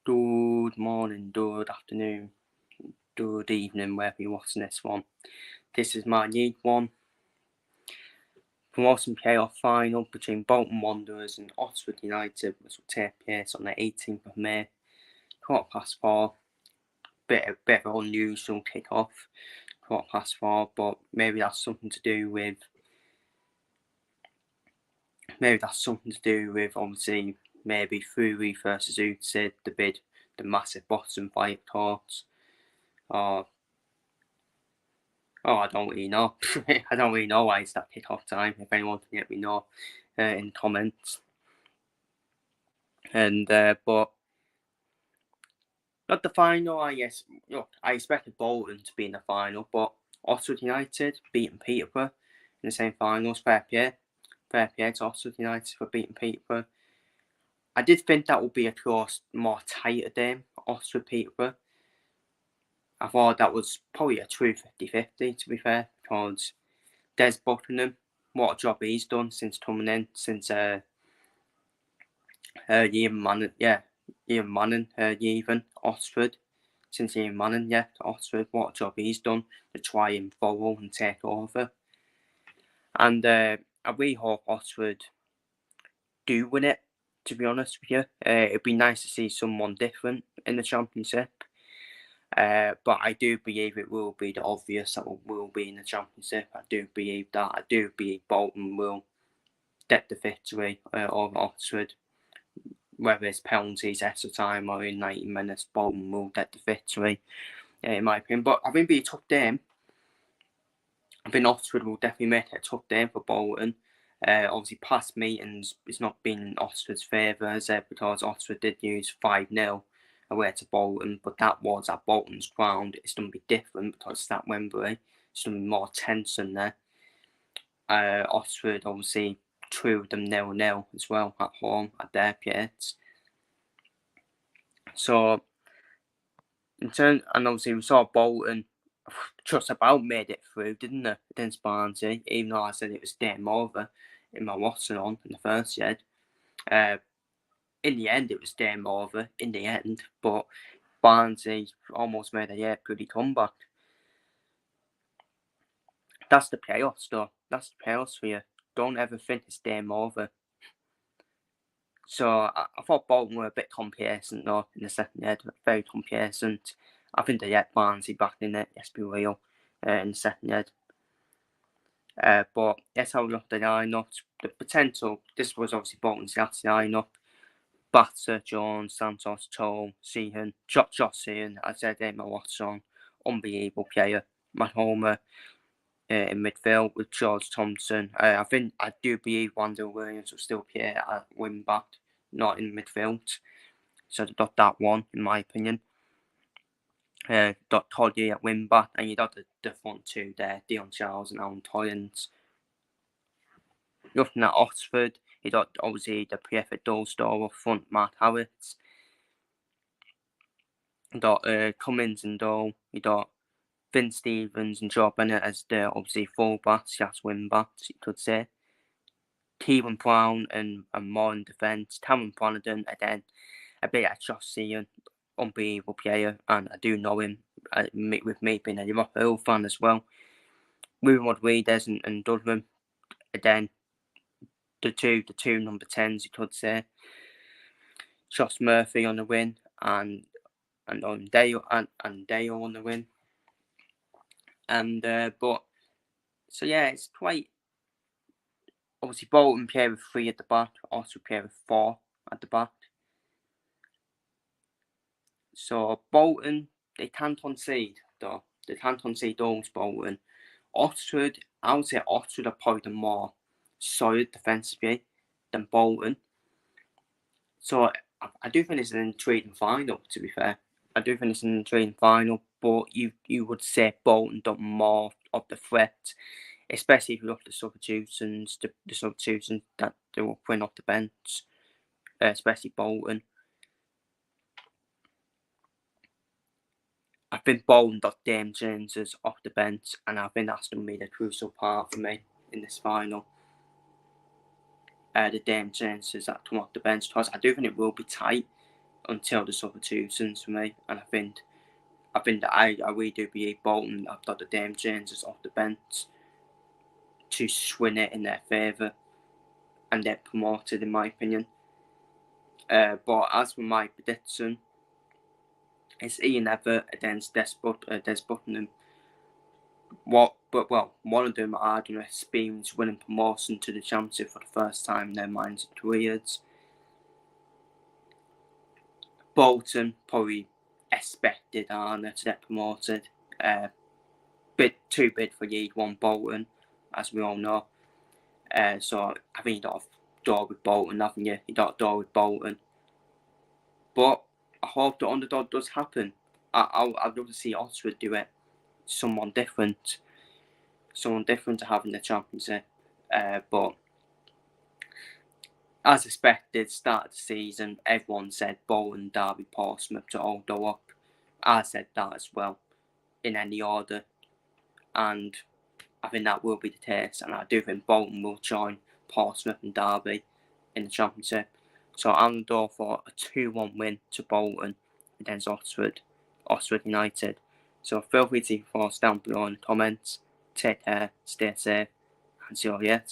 Good morning, good afternoon, good evening, wherever you're watching this one. This is my League One promotion playoff final between Bolton Wanderers and Oxford United, which will take place on the 18th of May, 4:15. Bit of an unusual kick-off, 4:15, but maybe that's something to do with obviously maybe Fury versus Utsid, the massive bottom fight thoughts, or I don't really know. I don't really know why it's that kick-off time. If anyone can let me know in the comments. And but not the final. I guess I expected Bolton to be in the final, but Oxford United beating Peterborough in the same finals. Fair play to Oxford United for beating Peterborough. I did think that would be a close, more tighter game, Oxford Peterborough. I thought that was probably a true 50-50, to be fair, because Des Buckingham, what a job he's done since coming in, since Ian Manning, Oxford, since Ian Manning, to Oxford, what a job he's done to try and follow and take over. And I really hope Oxford do win it, to be honest with you. It'd be nice to see someone different in the Championship. But I do believe it will be the obvious that will be in the Championship. I do believe that. I do believe Bolton will get the victory over Oxford. Whether it's penalties, extra time, or in 90 minutes, Bolton will get the victory, in my opinion. But I think it'll be a tough game. I think Oxford will definitely make it a tough game for Bolton. Obviously, past meetings, it's not been in Oxford's favour, has it? Because Oxford did use 5-0 away to Bolton, but that was at Bolton's ground. It's going to be different because it's at Wembley. It's going to be more tense in there. Oxford obviously threw them 0-0 as well at home at their pitch. So, and obviously we saw Bolton just about made it through, didn't they, against Barnsley, even though I said it was game over in my watching on in the first yet. In the end, it was game over in the end, but Barnsley almost made a pretty comeback. That's the playoffs, though. That's the playoffs for you. Don't ever think it's game over. So I thought Bolton were a bit complacent, though, in the second head. Very complacent. I think they had Barnsley back in it, let's be real, in the second head. But let's have a look at the lineups. The potential, this was obviously Bolton's last lineup. Batser, Jones, Santos, Toll, Seahan, Josh Seahan, I said in my watch on, unbelievable player. Matt Homer in midfield with George Thompson. I do believe Wander Williams will still play at wing back, not in midfield. So they got that one, in my opinion. Got Toddy at wing back, and you got the front two there, Dion Charles and Alan Toyans. Looking at Oxford, you got obviously the prolific goal scorer up front, Matt Howitz. You got Cummins and goal. You got Finn Stevens and Joe Bennett as the obviously full backs, wing backs, you could say. Kieran Brown and more in defence. Cameron Flanagan, again, a bit of Josh Sean, unbelievable player, and I do know him, with me being a Liverpool fan as well. Ruben Rodriguez and Dudman, again, the two number 10s, you could say. Josh Murphy on the win, and on Dale on the win. And but so yeah, it's quite obviously Bolton play with 3 at the back, Oxford play with 4 at the back. So Bolton, they can't concede though. They can't concede goals, Bolton. Oxford, I would say Oxford are probably the more solid defensively than Bolton. So I do think it's an intriguing final, to be fair. I do think it's an intriguing final, but you would say Bolton done more of the threat, especially if you look at the substitutions, that they were putting off the bench, especially Bolton. I think Bolton got Dame James's off the bench, and I think that's going to be the crucial part for me in this final. The Dame James's that come off the bench, because I do think it will be tight. until the substitutions for me, and I think that I really do believe Bolton have got the game changers off the bench to swing it in their favour and get promoted, in my opinion. But as for my prediction, it's Ian Ever against Des Button. One of them are going to experience winning promotion to the Championship for the first time in their minds in 2 years. Bolton probably expected Arna to get promoted. Bit too big for League One Bolton, as we all know. So I think you got to door with Bolton, haven't you? You got to door with Bolton. But I hope the underdog does happen. I'd love to see Oxford do it. Someone different to have in the Championship. But as expected, start of the season, everyone said Bolton, Derby, Portsmouth to all go up. I said that as well, in any order. And I think that will be the case. And I do think Bolton will join Portsmouth and Derby in the Championship. So I'm going for a 2-1 win to Bolton against Oxford United. So feel free to leave your thoughts down below in the comments. Take care, stay safe, and see you all later.